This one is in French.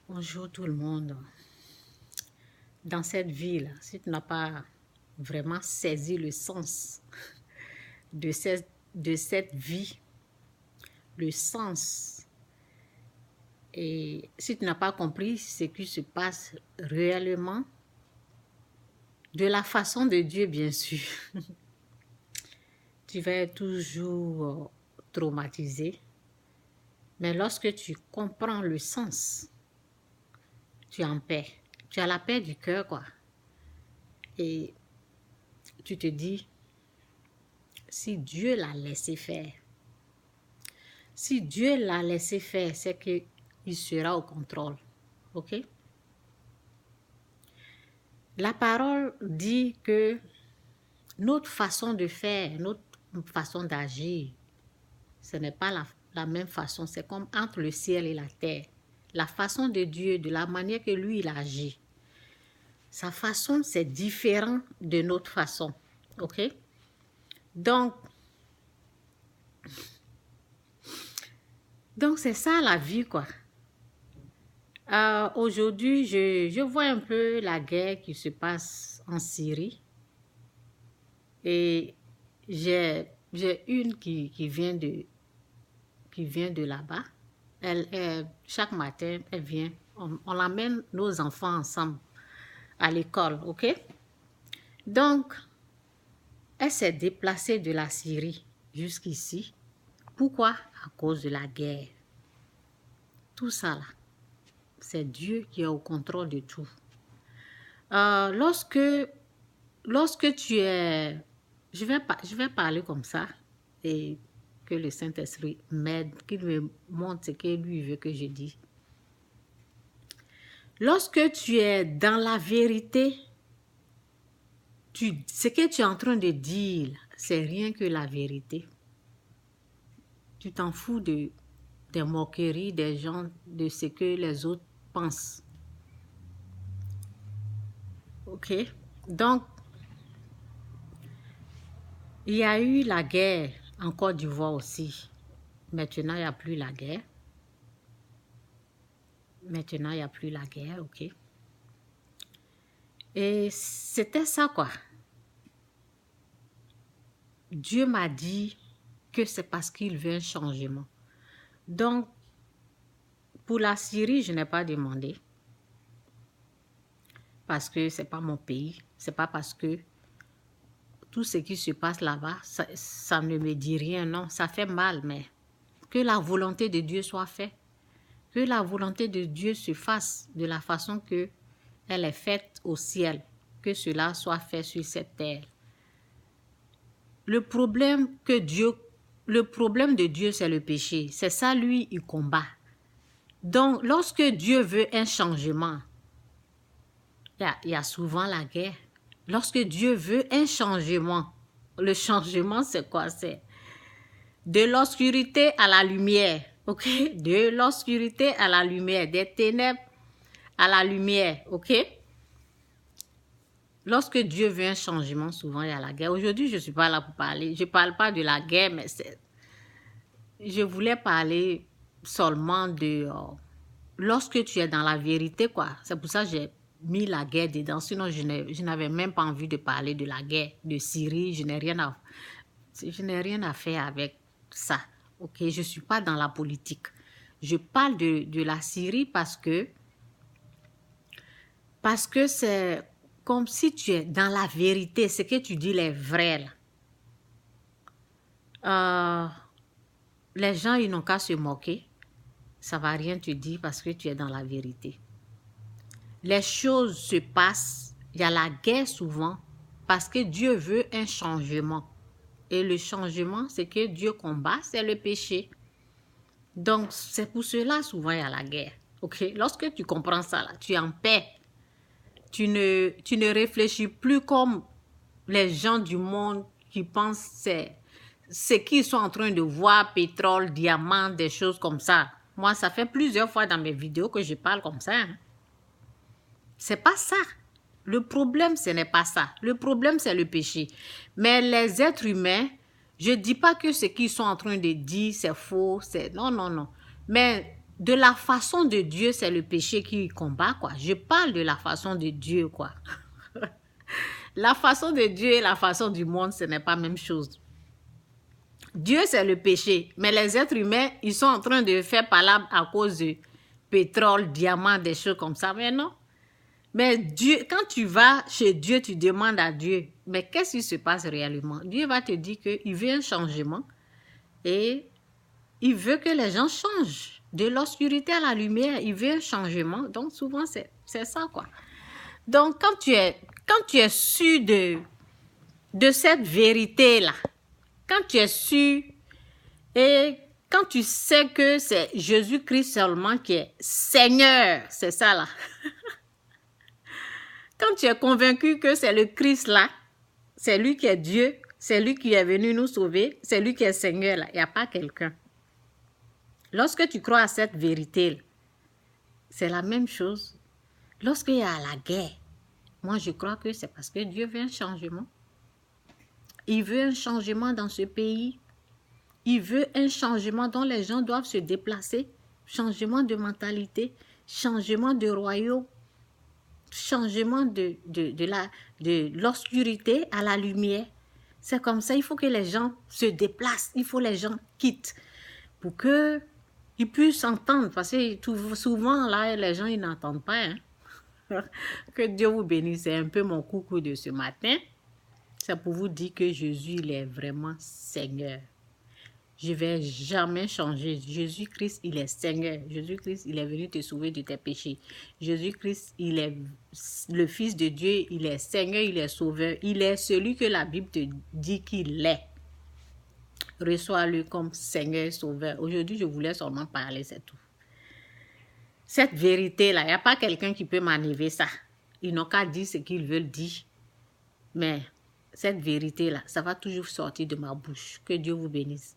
Bonjour tout le monde. Dans cette vie-là, si tu n'as pas vraiment saisi le sens de cette vie, le sens, et si tu n'as pas compris ce qui se passe réellement, de la façon de Dieu, bien sûr, tu vas être toujours traumatisé. Mais lorsque tu comprends le sens, tu es en paix. Tu as la paix du cœur, quoi. Et tu te dis, si Dieu l'a laissé faire, si Dieu l'a laissé faire, c'est qu'il sera au contrôle. OK? La parole dit que notre façon de faire, notre façon d'agir, ce n'est pas la même façon. C'est comme entre le ciel et la terre. La façon de Dieu, de la manière que lui, il agit. Sa façon, c'est différent de notre façon. OK? Donc c'est ça la vie, quoi. Aujourd'hui, je vois un peu la guerre qui se passe en Syrie. Et j'ai une qui vient de là-bas. Chaque matin, elle vient. On amène nos enfants ensemble à l'école, OK? Donc, elle s'est déplacée de la Syrie jusqu'ici. Pourquoi? À cause de la guerre. Tout ça là, c'est Dieu qui est au contrôle de tout. Lorsque tu es... Je vais parler comme ça et que le Saint-Esprit m'aide, qu'il me montre ce que lui veut que je dise. Lorsque tu es dans la vérité, ce que tu es en train de dire, c'est rien que la vérité. Tu t'en fous des moqueries des gens, de ce que les autres pensent. OK? Donc, il y a eu la guerre en Côte d'Ivoire aussi. Maintenant, il n'y a plus la guerre. Maintenant, il n'y a plus la guerre, OK? Et c'était ça, quoi. Dieu m'a dit que c'est parce qu'il veut un changement. Donc, pour la Syrie, je n'ai pas demandé. Parce que ce n'est pas mon pays. Ce n'est pas parce que tout ce qui se passe là-bas, ça ne me dit rien, non. Ça fait mal, mais que la volonté de Dieu soit faite. Que la volonté de Dieu se fasse de la façon que elle est faite au ciel. Que cela soit fait sur cette terre. Le problème de Dieu, c'est le péché. C'est ça, lui, il combat. Donc, lorsque Dieu veut un changement, il y a souvent la guerre. Lorsque Dieu veut un changement, le changement, c'est quoi? C'est de l'obscurité à la lumière. OK? De l'obscurité à la lumière. Des ténèbres à la lumière. OK? Lorsque Dieu veut un changement, souvent il y a la guerre. Aujourd'hui, je ne suis pas là pour parler. Je ne parle pas de la guerre, mais je voulais parler seulement de... lorsque tu es dans la vérité, quoi. C'est pour ça que j'ai mis la guerre dedans. Sinon, je n'avais même pas envie de parler de la guerre de Syrie. Je n'ai rien à faire avec ça. OK? Je ne suis pas dans la politique. Je parle de la Syrie parce que c'est comme si tu es dans la vérité. Ce que tu dis est vrai, là. Les gens, ils n'ont qu'à se moquer. Ça ne va rien te dire parce que tu es dans la vérité. Les choses se passent. Il y a la guerre souvent parce que Dieu veut un changement. Et le changement, c'est que Dieu combat, c'est le péché. Donc, c'est pour cela souvent il y a la guerre. OK? Lorsque tu comprends ça, là, tu es en paix. Tu ne réfléchis plus comme les gens du monde qui pensent c'est ce qu'ils sont en train de voir, pétrole, diamant, des choses comme ça. Moi, ça fait plusieurs fois dans mes vidéos que je parle comme ça. Hein. C'est pas ça. Le problème, ce n'est pas ça. Le problème, c'est le péché. Mais les êtres humains, je ne dis pas que ce qu'ils sont en train de dire, c'est faux. Non, non, non. Mais de la façon de Dieu, c'est le péché qui combat, quoi. Je parle de la façon de Dieu, quoi. La façon de Dieu et la façon du monde, ce n'est pas la même chose. Dieu, c'est le péché, mais les êtres humains, ils sont en train de faire palabre à cause de pétrole, diamants, des choses comme ça, mais non. Mais Dieu, quand tu vas chez Dieu, tu demandes à Dieu, mais qu'est-ce qui se passe réellement? Dieu va te dire qu'il veut un changement et il veut que les gens changent. De l'obscurité à la lumière, il veut un changement. Donc, souvent, c'est ça, quoi. Donc, quand tu es sûr de cette vérité-là, quand tu es sûr et quand tu sais que c'est Jésus-Christ seulement qui est Seigneur, c'est ça, là. Quand tu es convaincu que c'est le Christ là, c'est lui qui est Dieu, c'est lui qui est venu nous sauver, c'est lui qui est Seigneur là, il n'y a pas quelqu'un. Lorsque tu crois à cette vérité, c'est la même chose. Lorsqu'il y a la guerre, moi je crois que c'est parce que Dieu veut un changement. Il veut un changement dans ce pays. Il veut un changement dont les gens doivent se déplacer. Changement de mentalité, changement de royaume. Changement de l'obscurité à la lumière. C'est comme ça, il faut que les gens se déplacent, il faut que les gens quittent pour qu'ils puissent s'entendre. Parce que souvent, là, les gens, ils n'entendent pas. Hein. Que Dieu vous bénisse, c'est un peu mon coucou de ce matin. C'est pour vous dire que Jésus, il est vraiment Seigneur. Je ne vais jamais changer. Jésus-Christ, il est Seigneur. Jésus-Christ, il est venu te sauver de tes péchés. Jésus-Christ, il est le Fils de Dieu. Il est Seigneur, il est Sauveur. Il est celui que la Bible te dit qu'il est. Reçois-le comme Seigneur, Sauveur. Aujourd'hui, je voulais seulement parler, c'est tout. Cette vérité-là, il n'y a pas quelqu'un qui peut m'enlever ça. Ils n'ont qu'à dire ce qu'ils veulent dire. Mais cette vérité-là, ça va toujours sortir de ma bouche. Que Dieu vous bénisse.